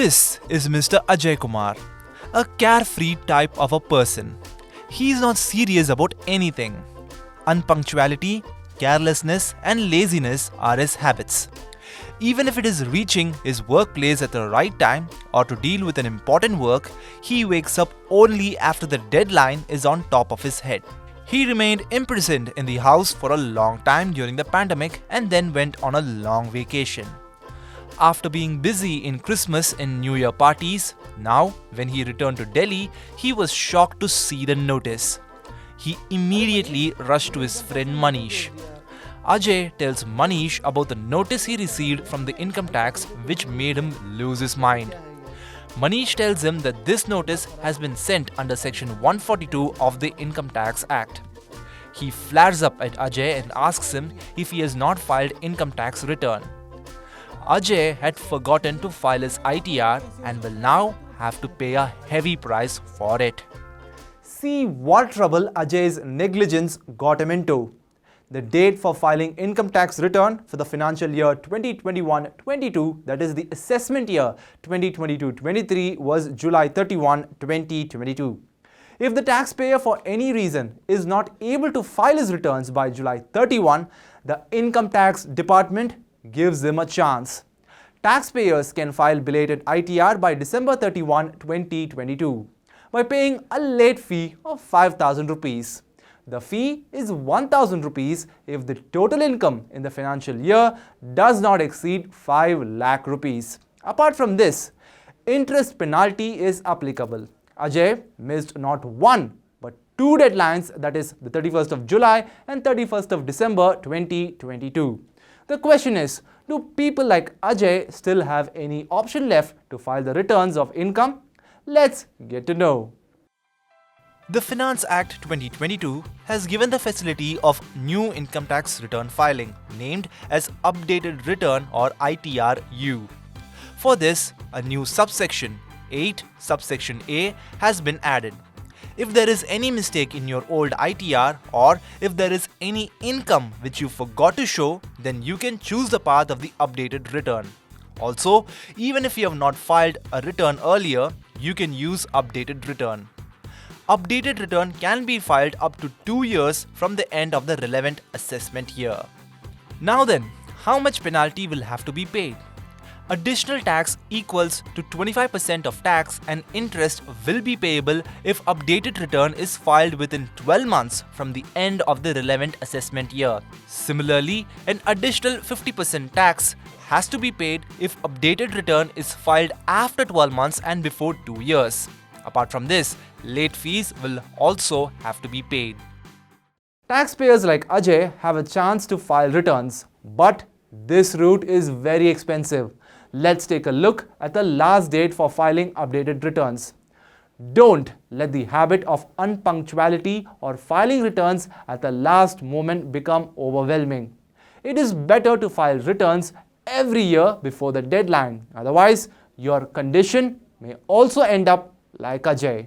This is Mr. Ajay Kumar, a carefree type of a person. He is not serious about anything. Unpunctuality, carelessness, and laziness are his habits. Even if it is reaching his workplace at the right time or to deal with an important work, he wakes up only after the deadline is on top of his head. He remained imprisoned in the house for a long time during the pandemic and then went on a long vacation. After being busy in Christmas and New Year parties, now when he returned to Delhi, he was shocked to see the notice. He immediately rushed to his friend Manish. Ajay tells Manish about the notice he received from the income tax, which made him lose his mind. Manish tells him that this notice has been sent under Section 142 of the Income Tax Act. He flares up at Ajay and asks him if he has not filed income tax return. Ajay had forgotten to file his ITR and will now have to pay a heavy price for it. See what trouble Ajay's negligence got him into. The date for filing income tax return for the financial year 2021-22, that is the assessment year 2022-23, was July 31, 2022. If the taxpayer for any reason is not able to file his returns by July 31, the Income Tax Department gives him a chance. Taxpayers can file belated ITR by December 31, 2022 by paying a late fee of 5,000 rupees. The fee is 1,000 rupees if the total income in the financial year does not exceed 5 lakh rupees. Apart from this, interest penalty is applicable. Ajay missed not one but two deadlines, that is the 31st of July and 31st of December 2022. The question is, do people like Ajay still have any option left to file the returns of income? Let's get to know. The Finance Act 2022 has given the facility of new income tax return filing, named as Updated Return or ITR-U. For this, a new subsection 8, subsection A has been added. If there is any mistake in your old ITR or if there is any income which you forgot to show, then you can choose the path of the updated return. Also, even if you have not filed a return earlier, you can use updated return. Updated return can be filed up to 2 years from the end of the relevant assessment year. Now then, how much penalty will have to be paid? Additional tax equals to 25% of tax and interest will be payable if updated return is filed within 12 months from the end of the relevant assessment year. Similarly, an additional 50% tax has to be paid if updated return is filed after 12 months and before 2 years. Apart from this, late fees will also have to be paid. Taxpayers like Ajay have a chance to file returns, but this route is very expensive. Let's take a look at the last date for filing updated returns. Don't let the habit of unpunctuality or filing returns at the last moment become overwhelming. It is better to file returns every year before the deadline. Otherwise, your condition may also end up like Ajay.